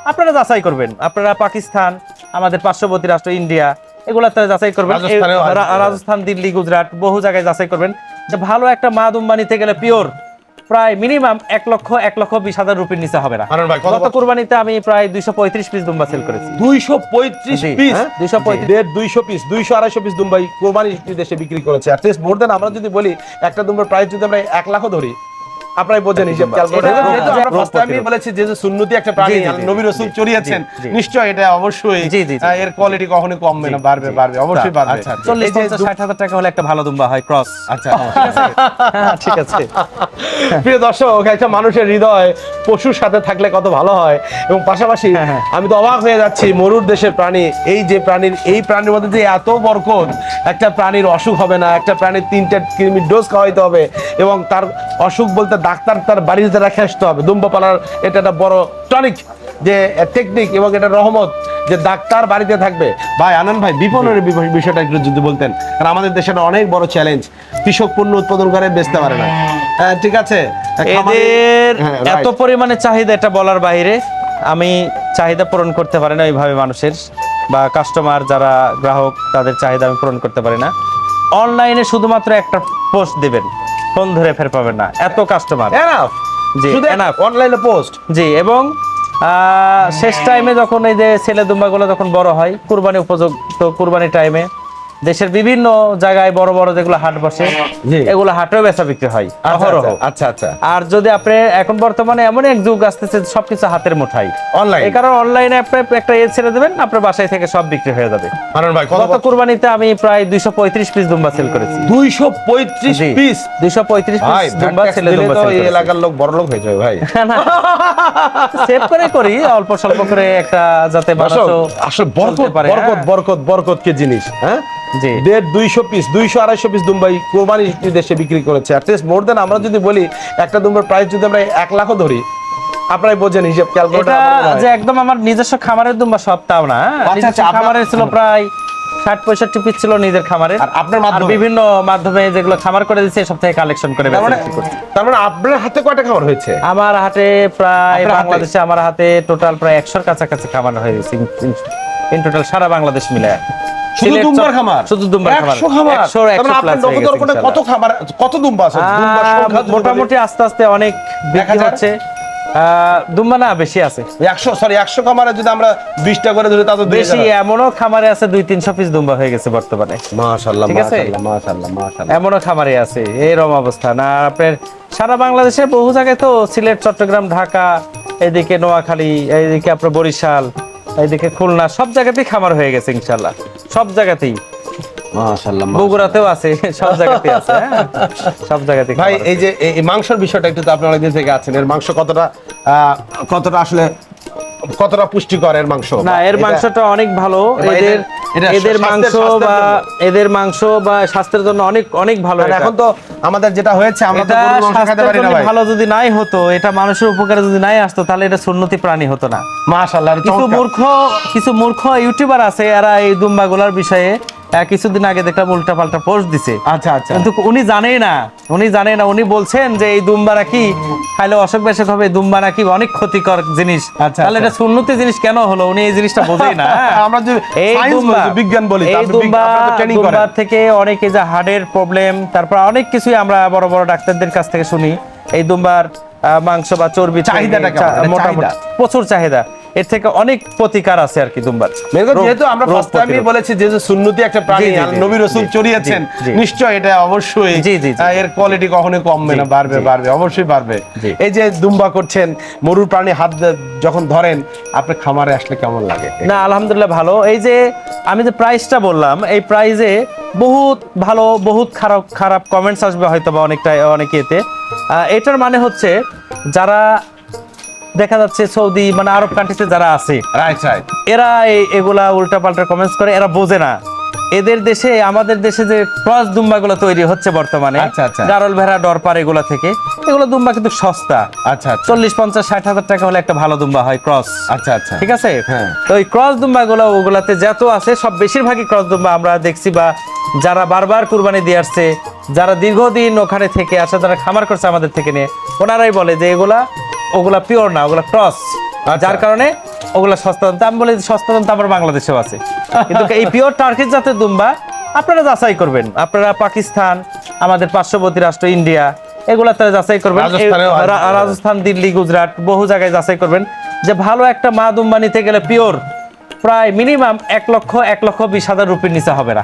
আপনারা যাচাই করবেন, আপনারা পাকিস্তান, আমাদের পার্শ্ববর্তী রাষ্ট্র ইন্ডিয়া, এগুলাতে যাচাই করবেন, রাজস্থান, দিল্লি, গুজরাট, বহু জায়গায় যাচাই করবেন যে ভালো একটা মা দুম্বা নিতে গেলে পিওর প্রায় মিনিমাম 1,20,000 রুপির নিচে হবে না। গত কুরবানিতে আমি প্রায় 235 পিস দুম্বা সেল করেছি। 235 পিস, 250 পিস, 200-250 পিস দুম্বাই কুরবানি দেশে বিক্রি করেছে। আর টেস্ট মোর দেন, আমরা যদি বলি একটা দুম্বার প্রাইস যদি আমরা 1 লাখ ধরি, আপনারাই বোঝেন হিসাব ক্যালকুলেটর। যেহেতু আমরা ফার্স্ট টাইমই বলেছি যে সুন্নতি একটা প্রাণী নবী রাসূল চড়িয়েছেন, নিশ্চয় এটা অবশ্যই এর কোয়ালিটি কখনোই কমবে না, বাড়বে অবশ্যই বাড়বে। আচ্ছা 40-50-60,000 টাকা হলে একটা ভালো দুম্বা হয় ক্রস। আচ্ছা ঠিক আছে। প্রিয় দর্শক, একটা মানুষের হৃদয় পশুর সাথে থাকলে কত ভালো হয়। এবং পাশাপাশি আমি তো অবাক হয়ে যাচ্ছি, মরুর দেশের প্রাণী, এই যে প্রাণীর মধ্যে যে এত বরকত, একটা প্রাণীর অসুখ হবে না, একটা প্রাণীর 3টা কৃমির ডোজ খাওয়াইতে হবে এবং তার অসুখ বলতে ডাক্তার তার বাড়িতে রেখে আসতে হবে। দুম্বা পালার এটা একটা বড় টনিক যে টেকনিক এবং এটা রহমত যে ডাক্তার বাড়িতে থাকবে। ভাই আনন্দ ভাই, বিপণনের বিষয়টা একটু যদি বলতেন, কারণ আমাদের দেশে অনেক বড় চ্যালেঞ্জ, কৃষক পণ্য উৎপাদন করে বেচতে পারে না। ঠিক আছে, এদের এত পরিমাণে চাহিদা, এটা বলার বাইরে। আমি চাহিদা পূরণ করতে পারি না ওইভাবে মানুষের, বা কাস্টমার যারা গ্রাহক তাদের চাহিদা আমি পূরণ করতে পারি না। অনলাইনে শুধুমাত্র একটা পোস্ট দিবেন, ফোন ধরে ফের পাবেন না, এত কাস্টমার। জি এনাফ অনলাইনে পোস্ট। জি, এবং শেষ টাইমে যখন এই যে ছেলে দুম্বাগুলো যখন বড় হয়, কুরবানি উপযুক্ত, কুরবানি টাইমে দেশের বিভিন্ন জায়গায় বড় বড় যেগুলো হাট বসে, এগুলো হাটেও বেচা বিক্রি হয় অহরহ। আচ্ছা আচ্ছা। আর যদি আপনি এখন বর্তমানে এমন এক যুগ আসতেছে সবকিছু হাতের মুঠাই অনলাইন, এই কারণে অনলাইনে আপনি একটা ছেড়ে দেবেন, আপনার বাসায় থেকে সব বিক্রি হয়ে যাবে। মানন ভাই, গত কুরবানিতে আমি প্রায় 235 পিস দুম্বা সেল করেছি। 235 পিস? 235 পিস দুম্বা ছেলে দুম্বা সেল করেছি। এই এলাকার লোক বড় লোক হয়ে যায় ভাই। সেভ করে করি অল্প স্বল্প করে, একটা যাতে বানাতো আসলে বরকত কি জিনিস। হ্যাঁ জি, 200 পিস, 200-250 পিস দুম্বাই কুরবানি দেশে বিক্রি করেছে। আর টেস্ট মোর দেন, আমরা যদি বলি একটা দুম্বার প্রাইস যদি আমরা 1 লাখ ধরি, আপনারাই বোঝেন হিসাব ক্যালকুলেটর। যে একদম আমার নিজস্ব খামারের দুম্বা সব তাও না, খামারের ছিল প্রায় 60-65 পিস ছিল নিজের খামারে। আর আপনার মাধ্যমে বিভিন্ন মাধ্যমে যেগুলো খামার করে দিচ্ছে সব থেকে কালেকশন করে তার মানে আপনার হাতে কয়টা খামার হয়েছে? আমার হাতে প্রায় বাংলাদেশে আমার হাতে টোটাল প্রায় 100-র কাছাকাছি খামার হয়ে গেছে ইন টোটাল সারা বাংলাদেশ মিলে। শুধু দুম্বার খামার? শুধু দুম্বার খামার 100 খামার। 100 প্লাস কত খামার, কত দুম্বা আছে? দুম্বার সংখ্যা মোটামুটি আস্তে আস্তে অনেক বিক্রি হচ্ছে। দুম্বা না বেশি আছে, 100 খামারে যদি আমরা 20টা করে ধরি তাতে বেশি। এমনও খামারে আছে 200-300 পিস দুম্বা হয়ে গেছে বর্তমানে। মাশাআল্লাহ মাশাআল্লাহ মাশাআল্লাহ। এমনও খামারে আছে, এরকম অবস্থা না। আপনার সারা বাংলাদেশের বহু জায়গায় তো, সিলেট, চট্টগ্রাম, ঢাকা, এদিকে নোয়াখালী, এইদিকে আপনার বরিশাল, এইদিকে খুলনা, সব জায়গাতেই খামার হয়ে গেছে ইনশাআল্লাহ, সব জায়গাতেই। মাশাআল্লাহ, বগুড়াতেও আছে, সব জায়গাতেই আছে, সব জায়গাতেই। ভাই এই যে এই মাংসের বিষয়টা একটু, তো আপনি অনেকদিন থেকে আছেন, এর মাংস কতটা আসলে কতটা পুষ্টিকর এর মাংস? না, এর মাংসটা অনেক ভালো। এদের মাংস বা স্বাস্থ্যের জন্য অনেক অনেক ভালো। এখন তো আমাদের যেটা হয়েছে, আমরা তো গরুর মাংস খেতে পারি না ভাই। ভালো যদি নাই হতো, এটা মানুষের উপকারে যদি নাই আসতো, তাহলে এটা সুন্নতি প্রাণী হতো না। মাশাআল্লাহ। কিছু মূর্খ ইউটিউবার আছে, এরা এই দুম্বাগুলার বিষয়ে কিছুদিন আগে দেখলাম উল্টা পাল্টা পোস্ট দিছে। আচ্ছা আচ্ছা। কিন্তু উনি জানেই না, উনি বলছেন যে এই দুম্বা নাকি খাইলে অসুখ বেশক হবে, দুম্বা নাকি অনেক ক্ষতিকর জিনিস। তাহলে এটা সুন্নতি জিনিস কেন হলো? উনি এই জিনিসটা বোঝেই না। আমরা যে বিজ্ঞান বলি, এই দুম্বা থেকে অনেকে যে হার্টের প্রবলেম, তারপর অনেক কিছুই আমরা বড় বড় ডাক্তারদের কাছ থেকে শুনি। এই দুম্বার মাংস বা চর্বি চাহিদাটা মোটামুটি প্রচুর চাহিদা, এর থেকে অনেক প্রতিকার আছে আর কি দুম্বার। যেহেতু আমরা ফার্স্ট টাইমই বলেছি যে সুন্নতি একটা প্রাণী নবী রাসূল চড়িয়েছেন, নিশ্চয় এটা অবশ্যই এর কোয়ালিটি কখনোই কমবে না, বাড়বে অবশ্যই বাড়বে। এই যে দুম্বা করছেন, মরুর প্রাণী হাত যখন ধরেন, আপনার খামারে আসলে কেমন লাগে? না, আলহামদুলিল্লাহ ভালো। এই যে আমি যে প্রাইসটা বললাম, এই প্রাইজে বহুত ভালো, বহুত খারাপ কমেন্টস আসবে হয়তো বা অনেকেতে। এটার মানে হচ্ছে যারা দেখা যাচ্ছে সৌদি মানে আরব কান্ট্রিতে যারা আছে, এরা এগুলা উল্টা পাল্টা কমেন্টস করে, এরা বোঝে না এদের দেশে, আমাদের দেশে যে ক্রস দুম্বাগুলো তৈরি হচ্ছে বর্তমানে, গারল ভেড়া, ডরপার, এগুলা থেকে, এগুলো দুম্বা কিন্তু সস্তা। 40-50-60,000 টাকা হলে একটা ভালো দুম্বা হয় ক্রস। ঠিক আছে। তো এই ক্রস দুম্বাগুলো ওগুলাতে যত আছে সব বেশিরভাগই ক্রস দুম্বা আমরা দেখছি, বা যারা বারবার কুরবানি দিয়ে আসছে, যারা দীর্ঘদিন ওখানে থেকে আসে, যারা খামার করছে আমাদের থেকে নিয়ে, ওনারাই বলে যে ওগুলা পিওর না, ওগুলা ক্রস। যার কারণে ওগুলা সস্তা দাম। আমি বলি সস্তা দাম তো আমার বাংলাদেশেও আছে, কিন্তু এই পিওর টার্কিশ জাতের দুম্বা আপনারা যাচাই করবেন। আপনারা পাকিস্তান, আমাদের পার্শ্ববর্তী রাষ্ট্র ইন্ডিয়া, এগুলাতে যাচাই করবেন। রাজস্থান, দিল্লি, গুজরাট, বহু জায়গায় যাচাই করবেন যে ভালো একটা মা দুম্বা নিতে গেলে পিওর প্রায় মিনিমাম 1,20,000 রুপির নিচে হবে না।